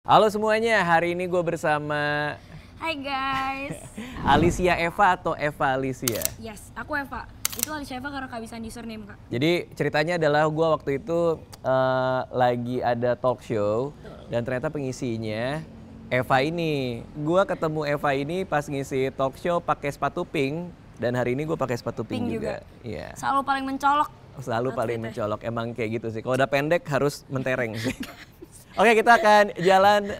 Halo semuanya, hari ini gue bersama Hai guys. Alicia Eva atau Eva Alicia. Yes, aku Eva. Itu Alicia Eva karena kehabisan username, Kak. Jadi ceritanya adalah gue waktu itu lagi ada talk show dan ternyata pengisinya Eva ini. Gue ketemu Eva ini pas ngisi talk show pakai sepatu pink dan hari ini gue pakai sepatu pink juga. Iya. Selalu paling mencolok. Selalu paling mencolok, emang kayak gitu sih. Kalau udah pendek harus mentereng sih. Oke, kita akan jalan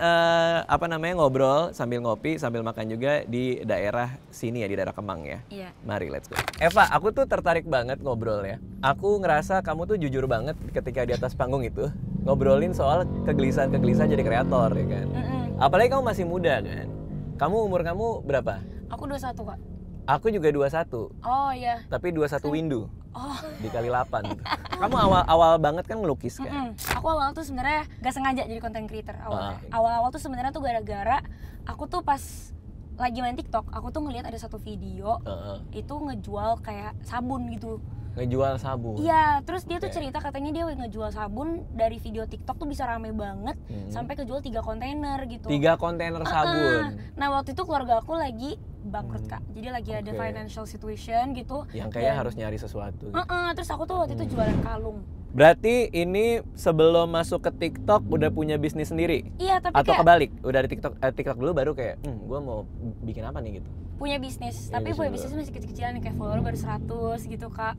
ngobrol sambil ngopi sambil makan juga di daerah sini ya, di daerah Kemang ya. Iya. Mari let's go. Eva, aku tuh tertarik banget ngobrol ya. Aku ngerasa kamu tuh jujur banget ketika di atas panggung itu ngobrolin soal kegelisahan jadi kreator ya kan. Apalagi kamu masih muda kan. Umur kamu berapa? Aku 21, Kak. Aku juga 21. Oh iya. Tapi 21 windu. Oh. Dikali 8. Kamu awal banget kan melukis kan? Aku awal tuh sebenarnya gak sengaja jadi content creator awalnya. Awal-awal tuh sebenarnya tuh gara-gara aku tuh pas lagi main TikTok, aku tuh ngelihat ada satu video itu ngejual kayak sabun gitu. Ngejual sabun? Iya, terus dia tuh cerita katanya dia ngejual sabun dari video TikTok tuh bisa rame banget sampai kejual 3 kontainer gitu. 3 kontainer sabun? Nah waktu itu keluarga aku lagi bangkrut, Kak, jadi lagi ada financial situation gitu. Yang kayak harus nyari sesuatu gitu. Terus aku tuh waktu itu jualan kalung. Berarti ini sebelum masuk ke TikTok udah punya bisnis sendiri? Iya, tapi atau kayak kebalik? Udah di TikTok dulu baru kayak, gue mau bikin apa nih gitu? Punya bisnis, tapi punya bisnis masih kecil-kecilan kayak follower baru 100 gitu, Kak.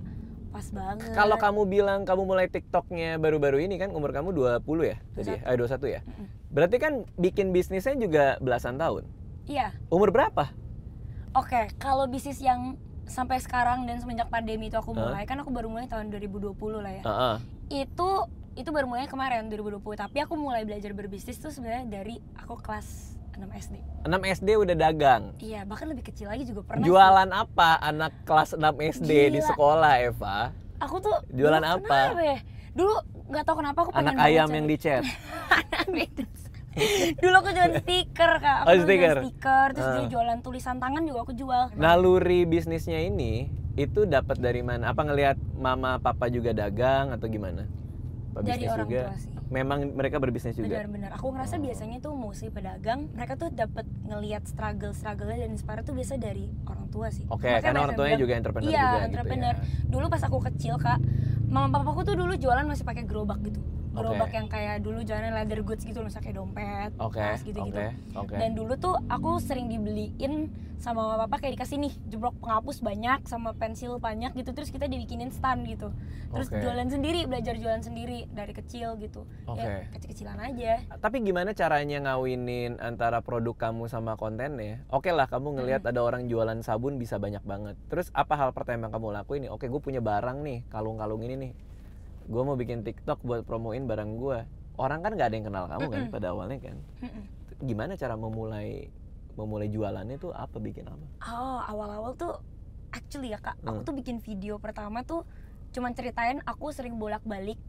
Pas banget. Kalau kamu bilang kamu mulai TikToknya baru-baru ini kan umur kamu 20 ya? 21 ya? Berarti kan bikin bisnisnya juga belasan tahun? Iya. Umur berapa? Oke, kalau bisnis yang sampai sekarang dan semenjak pandemi itu aku mulai, kan aku baru mulai tahun 2020 lah ya. Itu baru mulai kemarin 2020, tapi aku mulai belajar berbisnis tuh sebenarnya dari aku kelas 6 SD. 6 SD udah dagang? Iya, bahkan lebih kecil lagi juga pernah. Jualan apa anak kelas 6 SD di sekolah, Eva? Aku tuh jualan apa? Ya? Dulu nggak tahu kenapa aku pengen anak ayam yang dicet. Dulu aku jualan stiker, Kak. Aku stiker. Jualan stiker, terus dia jualan tulisan tangan juga aku jual. Naluri bisnisnya ini itu dapat dari mana? Apa ngelihat mama papa juga dagang atau gimana? Dari orang tua sih. Memang mereka berbisnis juga. Benar-benar. Aku ngerasa biasanya tuh mostly pedagang, mereka tuh dapat ngelihat struggle-nya dan inspire tuh biasa dari orang tua sih. Oke, karena orang tuanya juga entrepreneur juga. Iya, entrepreneur. Gitu ya. Dulu pas aku kecil, Kak, mama papaku tuh dulu jualan masih pakai gerobak gitu. Gerobak yang kayak dulu jualan leather goods gitu, misalnya kayak dompet, tas gitu-gitu. Dan dulu tuh aku sering dibeliin sama mama papa kayak dikasih nih jeblok penghapus banyak sama pensil banyak gitu, terus kita dibikinin stand gitu. Terus jualan sendiri, belajar jualan sendiri dari kecil gitu. Ya kecil-kecilan aja. Tapi gimana caranya ngawinin antara produk kamu sama kontennya? Oke lah, kamu ngelihat ada orang jualan sabun bisa banyak banget. Terus apa hal pertama yang kamu lakuin nih? Oke, gue punya barang nih, kalung-kalung ini nih. Gue mau bikin TikTok buat promoin barang gue. Orang kan nggak ada yang kenal kamu kan pada awalnya kan. Gimana cara memulai jualannya tuh apa, bikin apa? Oh, awal-awal tuh actually ya, Kak, aku tuh bikin video pertama tuh cuman ceritain aku sering bolak-balik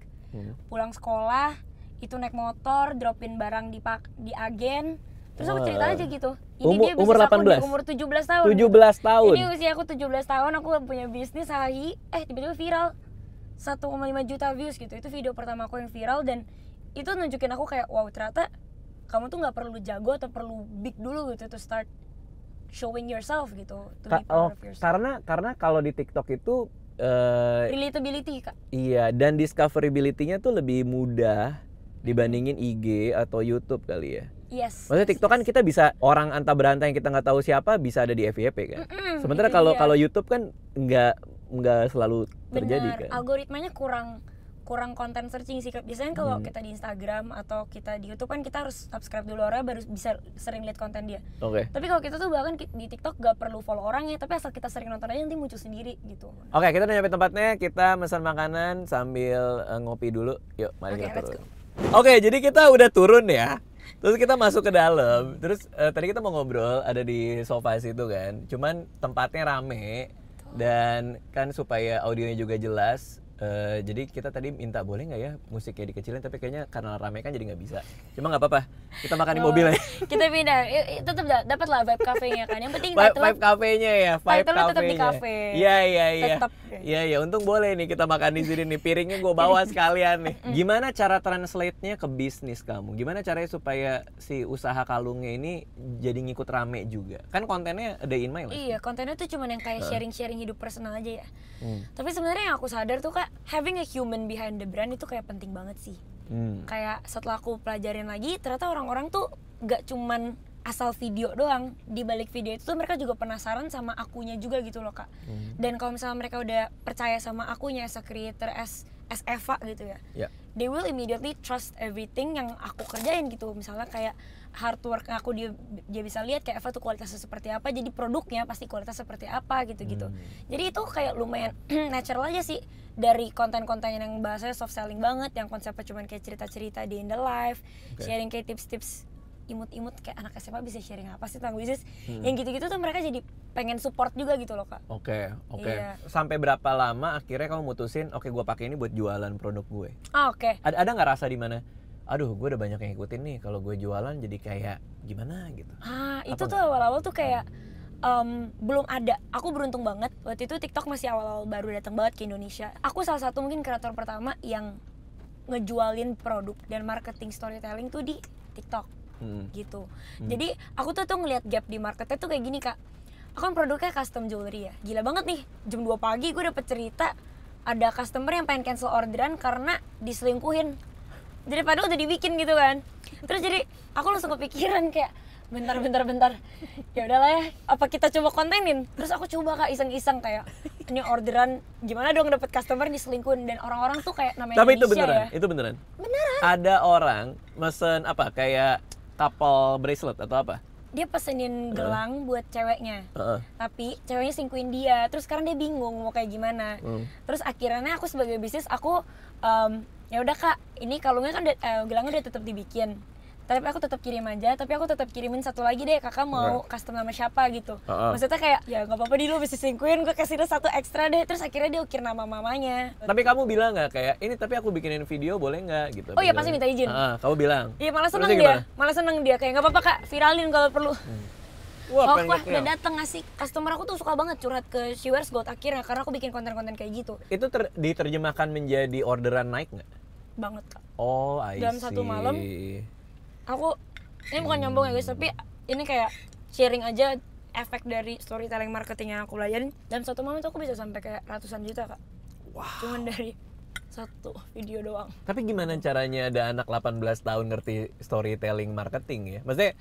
pulang sekolah, itu naik motor, dropin barang di agen. Terus aku cerita aja gitu. Ini dia umur 18? Umur 17 tahun. 17 tahun? Ini usia aku 17 tahun, aku punya bisnis tiba-tiba viral. 1,5 juta views gitu. Itu video pertama aku yang viral dan itu nunjukin aku kayak wow, ternyata kamu tuh nggak perlu jago atau perlu big dulu gitu to start showing yourself gitu, to be proud of yourself. Karena kalau di TikTok itu relatability, Kak. Iya, dan discoverability-nya tuh lebih mudah dibandingin IG atau YouTube kali ya. Yes. Maksudnya TikTok kan kita bisa orang anta beranta yang kita nggak tahu siapa bisa ada di FYP kan. Sementara kalau YouTube kan nggak selalu terjadi kan. Algoritmanya kurang konten searching sih. Biasanya kalau kita di Instagram atau kita di YouTube kan kita harus subscribe dulu orang baru bisa sering lihat konten dia. Tapi kalau kita tuh bahkan di TikTok gak perlu follow orangnya, tapi asal kita sering nonton aja nanti muncul sendiri gitu. Kita udah nyampe tempatnya, kita pesan makanan sambil ngopi dulu. Yuk, mari kita turun. Jadi kita udah turun ya. Terus kita masuk ke dalam. Terus tadi kita mau ngobrol ada di sofa situ kan. Cuman tempatnya rame dan kan supaya audionya juga jelas. Jadi kita tadi minta boleh nggak ya musiknya dikecilin, tapi kayaknya karena rame kan jadi nggak bisa. Cuma nggak apa-apa, kita makan di mobil ya. Kita pindah, tetap dapat lah vibe cafe-nya kan. Yang penting vibe cafe-nya ya, vibe cafe-nya tetap di cafe. Iya. Untung boleh nih kita makan di sini nih. Piringnya gue bawa sekalian nih. Gimana cara translate-nya ke bisnis kamu? Gimana caranya supaya si usaha kalungnya ini jadi ngikut rame juga? Kan kontennya a day in my life. Iya, kontennya tuh cuman yang kayak sharing-sharing hidup personal aja ya. Tapi sebenarnya yang aku sadar tuh Kak, having a human behind the brand itu kayak penting banget sih. Kayak setelah aku pelajarin lagi, ternyata orang-orang tuh gak cuman asal video doang. Di balik video itu tuh mereka juga penasaran sama akunya juga gitu loh Kak. Dan kalau misalnya mereka udah percaya sama akunya as a creator, as Eva gitu ya, they will immediately trust everything yang aku kerjain gitu. Misalnya kayak hard work aku, dia bisa lihat kayak Eva tuh kualitasnya seperti apa, jadi produknya pasti kualitas seperti apa gitu-gitu. Jadi itu kayak lumayan natural aja sih, dari konten-konten yang bahasanya soft selling banget, yang konsepnya cuma kayak cerita-cerita di in the life, sharing kayak tips-tips imut-imut kayak anak SMA bisa sharing apa sih tentang bisnis, yang gitu-gitu tuh mereka jadi pengen support juga gitu loh Kak. Oke. Iya. Sampai berapa lama akhirnya kamu mutusin oke gue pakai ini buat jualan produk gue? Oke. Ada nggak rasa di mana, aduh gue udah banyak yang ngikutin nih, kalau gue jualan jadi kayak gimana gitu? Itu tuh awal-awal tuh kayak belum ada. Aku beruntung banget waktu itu TikTok masih awal-awal baru datang banget ke Indonesia. Aku salah satu mungkin kreator pertama yang ngejualin produk dan marketing storytelling tuh di TikTok gitu. Jadi aku tuh ngeliat gap di marketnya tuh kayak gini Kak. Aku kan produknya custom jewelry ya, gila banget nih, jam 2 pagi gue dapet cerita ada customer yang pengen cancel orderan karena diselingkuhin, daripada udah dibikin gitu kan. Terus jadi aku langsung kepikiran kayak bentar, ya udahlah ya, apa kita coba kontenin. Terus aku coba Kak iseng-iseng kayak ini orderan gimana dong dapet customer diselingkuhin, dan orang-orang tuh kayak namanya tapi Indonesia itu beneran ada orang mesen apa kayak couple bracelet atau apa, dia pesenin gelang buat ceweknya, tapi ceweknya selingkuhin dia. Terus sekarang dia bingung mau kayak gimana. Terus akhirnya aku sebagai bisnis aku ya udah Kak, ini kalungnya kan gelangnya udah tetap dibikin, tapi aku tetap kirim aja, tapi aku tetap kirimin satu lagi deh, kakak mau custom nama siapa gitu. Maksudnya kayak ya nggak apa-apa, lu bisa selingkuhin, gue kasih dia satu ekstra deh. Terus akhirnya dia ukir nama mamanya. Tapi kamu bilang nggak kayak ini, tapi aku bikinin video boleh nggak gitu? Oh iya, pasti minta izin. Kamu bilang? Iya, malah seneng dia kayak nggak apa-apa Kak, viralin kalau perlu. Wah, udah dateng ngasih, customer aku tuh suka banget curhat ke She Wears Gold akhirnya karena aku bikin konten-konten kayak gitu. Itu diterjemahkan menjadi orderan naik nggak? Banget Kak. Oh, I see. Dalam satu malam aku, ini bukan nyombong ya guys, tapi ini kayak sharing aja efek dari storytelling marketing yang aku pelajarin. Dalam satu malam itu aku bisa sampai kayak ratusan juta Kak. Wow. Cuman dari satu video doang. Tapi gimana caranya ada anak 18 tahun ngerti storytelling marketing ya? Maksudnya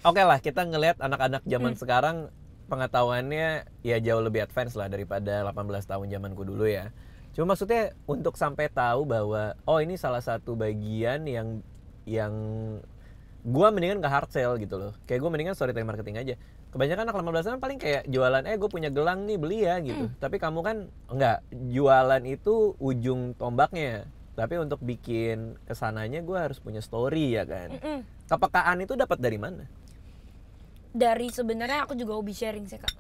oke lah, kita ngelihat anak-anak zaman sekarang pengetahuannya ya jauh lebih advance lah daripada 18 tahun zamanku dulu ya. Cuma maksudnya untuk sampai tahu bahwa oh ini salah satu bagian yang gue mendingan ke hard sell gitu loh. Kayak gue mendingan storytelling marketing aja. Kebanyakan anak 18 tahun paling kayak jualan, gue punya gelang nih, beli ya gitu. Tapi kamu kan enggak, jualan itu ujung tombaknya. Tapi untuk bikin kesananya gue harus punya story ya kan. Kepekaan itu dapat dari mana? Dari sebenarnya aku juga hobi sharing sih Kak.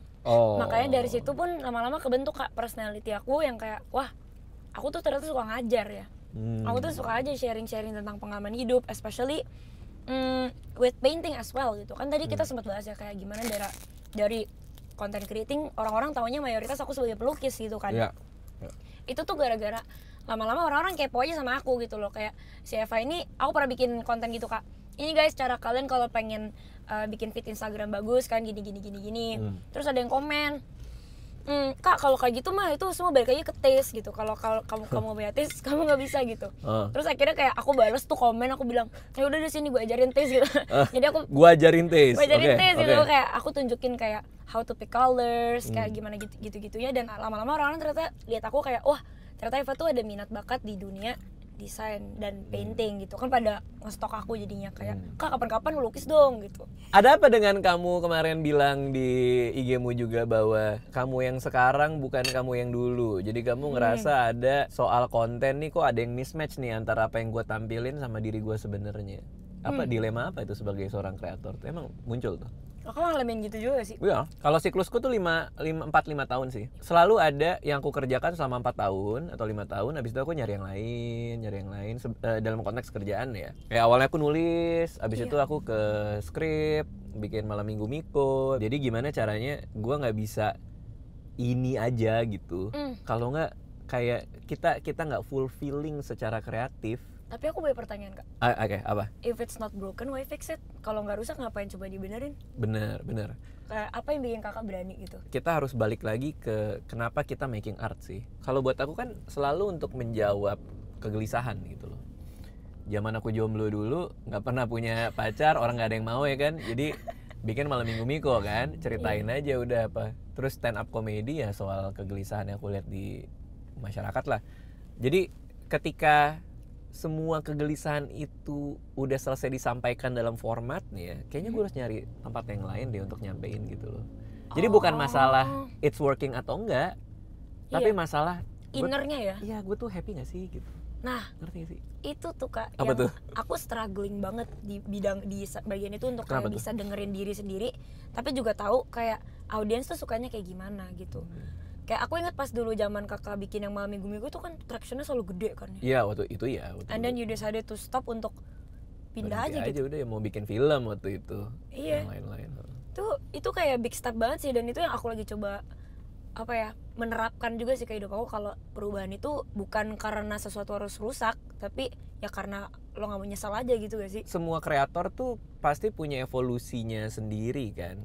Makanya dari situ pun lama-lama kebentuk Kak personality aku yang kayak wah, aku tuh ternyata suka ngajar ya. Aku tuh suka aja sharing-sharing tentang pengalaman hidup, especially with painting as well gitu. Kan tadi kita sempat bahas ya kayak gimana dari content creating orang-orang taunya mayoritas aku sebagai pelukis gitu kan. Itu tuh gara-gara lama-lama orang-orang kepo aja sama aku gitu loh. Kayak si Eva ini, aku pernah bikin konten gitu Kak. Ini guys cara kalian kalau pengen bikin feed Instagram bagus kan gini. Terus ada yang komen, Kak kalau kayak gitu mah itu semua balik lagi ke taste gitu. Kalau kamu punya taste, kamu nggak bisa gitu. Terus akhirnya kayak aku balas tuh komen, aku bilang ya udah di sini gue ajarin taste gitu. Jadi aku ajarin taste gitu. Kayak aku tunjukin kayak how to pick colors, kayak gimana gitu-gitunya. Dan lama-lama orang-orang ternyata lihat aku kayak wah, ternyata Eva tuh ada minat bakat di dunia desain dan painting gitu kan, pada ngestok aku jadinya kayak Kak kapan-kapan lukis dong gitu. Ada apa dengan kamu kemarin bilang di IG-mu juga bahwa kamu yang sekarang bukan kamu yang dulu, jadi kamu ngerasa ada soal konten nih, kok ada yang mismatch nih antara apa yang gue tampilin sama diri gue sebenarnya. Apa dilema apa itu sebagai seorang kreator tuh emang muncul tuh? Aku ngalamin gitu juga sih. Iya, kalau siklusku tuh 4-5 tahun sih. Selalu ada yang aku kerjakan selama 4 tahun atau 5 tahun, habis itu aku nyari yang lain dalam konteks kerjaan ya. Kayak awalnya aku nulis, habis itu aku ke skrip, bikin malam minggu Miko. Jadi gimana caranya gua nggak bisa ini aja gitu. Kalau nggak kayak kita nggak fulfilling secara kreatif. Tapi aku punya pertanyaan, Kak. Oke, apa? If it's not broken, why fix it? Kalau nggak rusak, ngapain coba dibenerin? Bener. Kayak apa yang bikin kakak berani gitu? Kita harus balik lagi ke kenapa kita making art sih. Kalau buat aku kan selalu untuk menjawab kegelisahan gitu loh. Zaman aku jomblo dulu, nggak pernah punya pacar, orang nggak ada yang mau ya kan. Jadi bikin malam minggu Miko kan, ceritain aja udah apa. Terus stand up comedy ya soal kegelisahan yang aku lihat di masyarakat lah. Jadi ketika semua kegelisahan itu udah selesai disampaikan dalam formatnya, kayaknya gue harus nyari tempat yang lain deh untuk nyampein gitu loh. Jadi bukan masalah it's working atau enggak, tapi masalah innernya ya. Iya, gue tuh happy gak sih gitu. Nah, ngerti gak sih? Itu tuh Kak, apa yang tuh? Aku struggling banget di bagian itu untuk kayak bisa dengerin diri sendiri, tapi juga tahu kayak audiens tuh sukanya kayak gimana gitu. Kayak aku ingat pas dulu zaman kakak bikin yang malam minggu tuh kan tractionnya selalu gede kan ya. Iya, waktu itu ya. And then you decided to stop untuk pindah aja gitu. Udah ya mau bikin film waktu itu. Iya. Yang lain-lain. Itu kayak big step banget sih, dan itu yang aku lagi coba menerapkan juga sih ke hidup aku, kalau perubahan itu bukan karena sesuatu harus rusak, tapi ya karena lo nggak mau nyesal aja gitu gak sih? Semua kreator tuh pasti punya evolusinya sendiri kan.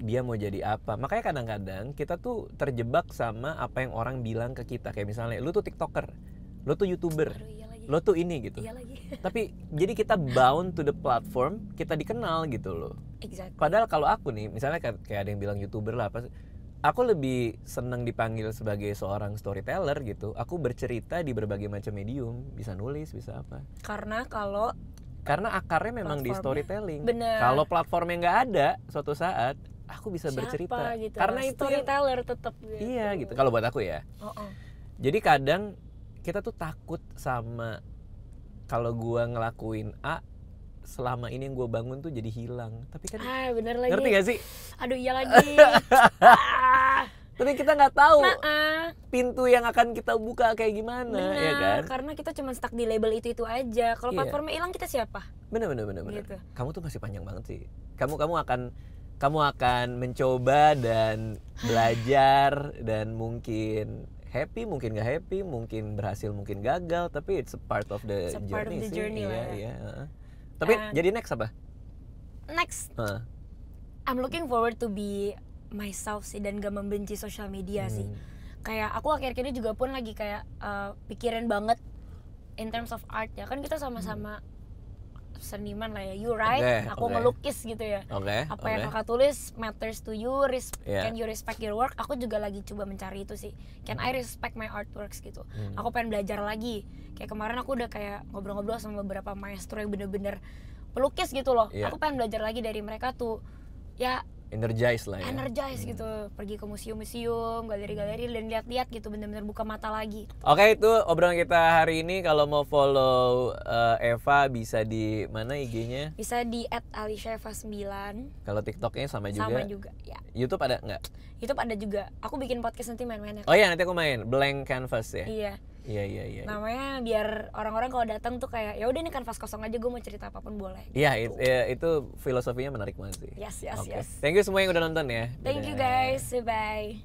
Dia mau jadi apa. Makanya kadang-kadang kita tuh terjebak sama apa yang orang bilang ke kita. Kayak misalnya lu tuh TikToker, lu tuh YouTuber, lo tuh ini gitu. Iya lagi. Tapi jadi kita bound to the platform, kita dikenal gitu loh. Exactly. Padahal kalau aku nih, misalnya kayak ada yang bilang YouTuber lah apa, aku lebih seneng dipanggil sebagai seorang storyteller gitu. Aku bercerita di berbagai macam medium, bisa nulis, bisa apa. Karena akarnya memang di storytelling. Bener. Kalau platformnya nggak ada, suatu saat aku bisa bercerita. Gitu? Karena itu storyteller tetap gitu. Iya gitu. Kalau buat aku ya. Jadi kadang kita tuh takut sama kalau gua ngelakuin A, selama ini yang gue bangun tuh jadi hilang. Tapi kan bener lagi. Ngerti gak sih? Aduh iya lagi. Tapi kita nggak tahu pintu yang akan kita buka kayak gimana. Bener, ya kan? Karena kita cuma stuck di label itu aja. Kalau platformnya hilang, kita siapa? Bener. Gitu. Kamu tuh masih panjang banget sih. Kamu akan mencoba dan belajar dan mungkin happy, mungkin gak happy, mungkin berhasil, mungkin gagal, tapi it's a part of the journey lah. Iya. Tapi jadi next apa? Next, I'm looking forward to be myself sih, dan gak membenci sosial media sih. Kayak aku akhir-akhir ini juga pun lagi kayak pikirin banget in terms of art ya. Kan kita sama-sama seniman lah ya, you right? Aku ngelukis gitu ya. Apa yang kakak tulis matters to you, can you respect your work? Aku juga lagi coba mencari itu sih. Can I respect my artworks gitu? Aku pengen belajar lagi. Kayak kemarin aku udah kayak ngobrol-ngobrol sama beberapa maestro yang bener-bener pelukis gitu loh. Aku pengen belajar lagi dari mereka tuh. Ya energize lah ya. Energize gitu, pergi ke museum-museum, galeri-galeri, dan lihat-lihat gitu, benar-benar buka mata lagi. Oke, itu obrolan kita hari ini. Kalau mau follow Eva bisa di mana IG-nya? Bisa di @alishaeva9. Kalau TikTok-nya sama juga? Sama juga, ya. YouTube ada nggak? YouTube ada juga. Aku bikin podcast nanti main-main ya. Oh iya, nanti aku main Blank Canvas ya. Iya. Iya. Namanya biar orang-orang kalau datang tuh kayak ya udah ini kanvas kosong aja, gue mau cerita apapun boleh. Iya, itu filosofinya menarik banget sih. Yes. Thank you semua yang udah nonton ya. Thank you guys. Bye.